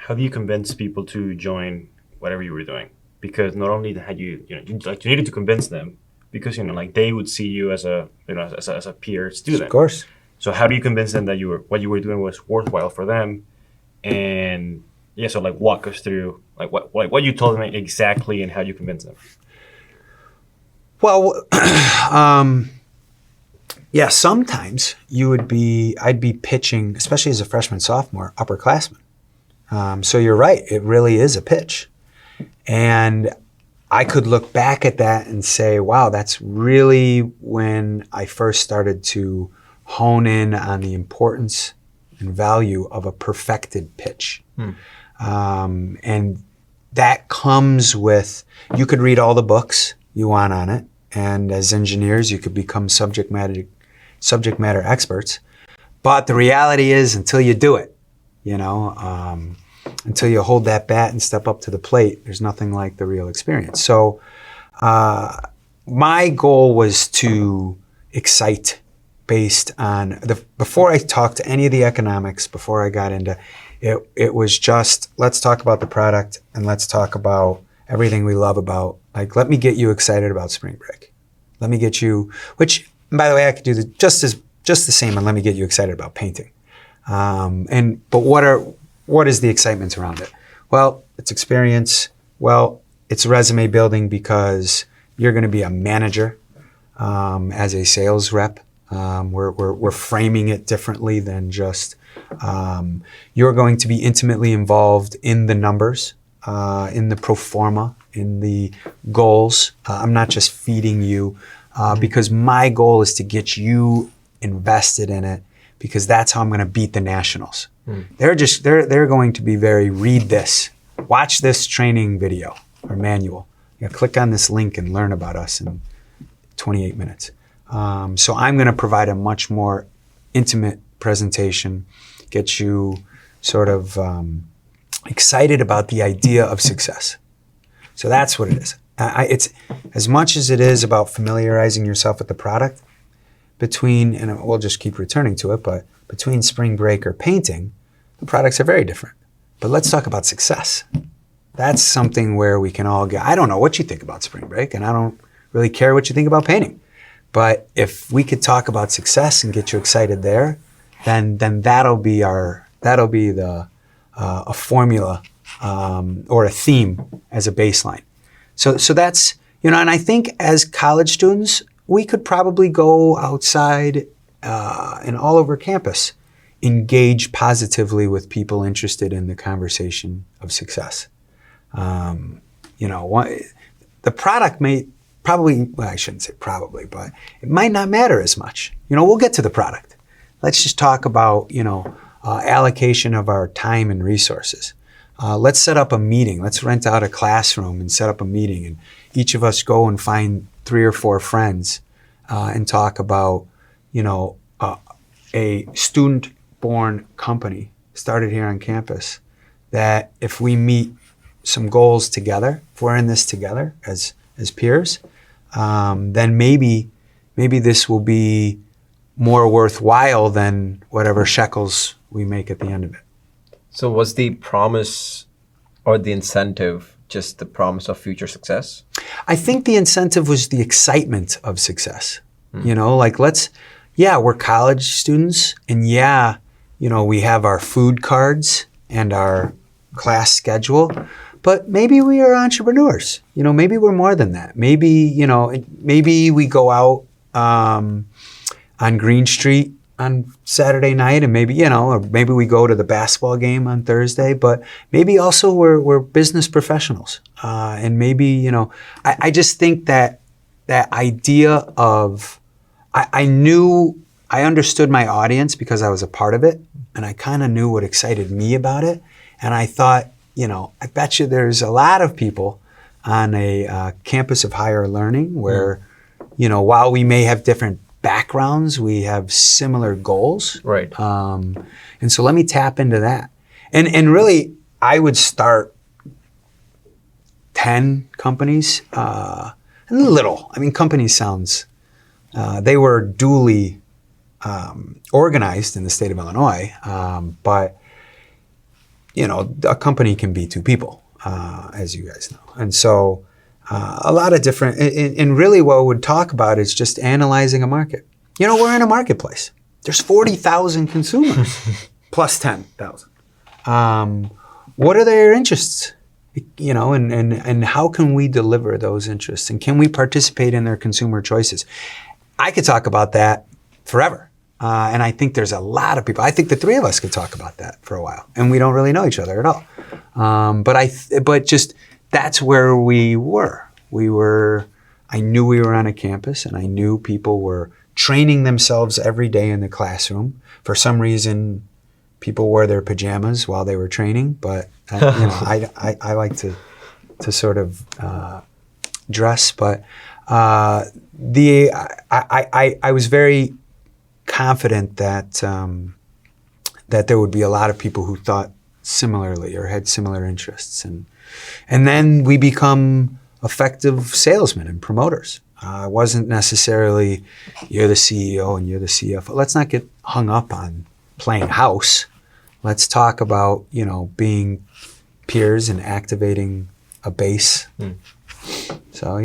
how do you convince people to join whatever you were doing? Because not only had you needed to convince them, because like they would see you as a as a peer student. Of course. So how do you convince them that what you were doing was worthwhile for them? And yeah, so like walk us through what you told them exactly and how you convinced them. Well, yeah, sometimes I'd be pitching, especially as a freshman, sophomore, upperclassman. So you're right, it really is a pitch. And I could look back at that and say, wow, that's really when I first started to hone in on the importance and value of a perfected pitch. And that comes with, you could read all the books you want on it, and as engineers, you could become subject matter experts. But the reality is, until you do it, until you hold that bat and step up to the plate, there's nothing like the real experience. So my goal was to excite based on, before I talked to any of the economics, before I got into it was just, let's talk about the product and let's talk about everything we love about, like, let me get you excited about spring break. Let me get you, which, by the way, I could do just the same, and let me get you excited about painting. But what is the excitement around it? Well, it's experience. Well, it's resume building because you're going to be a manager as a sales rep. We're framing it differently than just you're going to be intimately involved in the numbers, in the pro forma, in the goals. I'm not just feeding you because my goal is to get you invested in it, because that's how I'm going to beat the nationals. They're going to be read this, watch this training video or manual. Click on this link and learn about us in 28 minutes. So I'm going to provide a much more intimate presentation, get you sort of excited about the idea of success. So that's what it is. It's as much as it is about familiarizing yourself with the product. And we'll just keep returning to it, but between spring break or painting, the products are very different. But let's talk about success. That's something where we can all get, I don't know what you think about spring break, and I don't really care what you think about painting. But if we could talk about success and get you excited there, then that'll be a formula or a theme as a baseline. So that's, and I think as college students, we could probably go outside and all over campus, engage positively with people interested in the conversation of success. The product may probably, well, I shouldn't say probably, but it might not matter as much. We'll get to the product. Let's just talk about, allocation of our time and resources. Let's set up a meeting. Let's rent out a classroom and set up a meeting, and each of us go and find 3 or 4 friends and talk about, a student-born company started here on campus that if we meet some goals together, if we're in this together as peers, then maybe this will be more worthwhile than whatever shekels we make at the end of it. So was the promise or the incentive just the promise of future success? I think the incentive was the excitement of success. We're college students, and we have our food cards and our class schedule, but maybe we are entrepreneurs. Maybe we're more than that. Maybe we go out on Green Street on Saturday night, and or maybe we go to the basketball game on Thursday, but maybe also we're business professionals. And maybe, I just think that idea of, I understood my audience because I was a part of it, and I kind of knew what excited me about it. And I thought, I bet you there's a lot of people on a campus of higher learning where, while we may have different backgrounds, we have similar goals. Right. And so let me tap into that. And really, I would start 10 companies, little. Companies sounds, they were duly organized in the state of Illinois, but a company can be two people, as you guys know. And so a lot of different, and really what we'd talk about is just analyzing a market. We're in a marketplace. There's 40,000 consumers plus 10,000. What are their interests? And how can we deliver those interests? And can we participate in their consumer choices? I could talk about that forever. And I think there's a lot of people. I think the three of us could talk about that for a while. And we don't really know each other at all. But just that's where we were. I knew we were on a campus, and I knew people were training themselves every day in the classroom. For some reason, people wore their pajamas while they were training, but I like to sort of dress. But I was very confident that there would be a lot of people who thought similarly or had similar interests, and then we become effective salesmen and promoters. It wasn't necessarily you're the CEO and you're the CFO. Let's not get hung up on playing house. Let's talk about being peers and activating a base. So.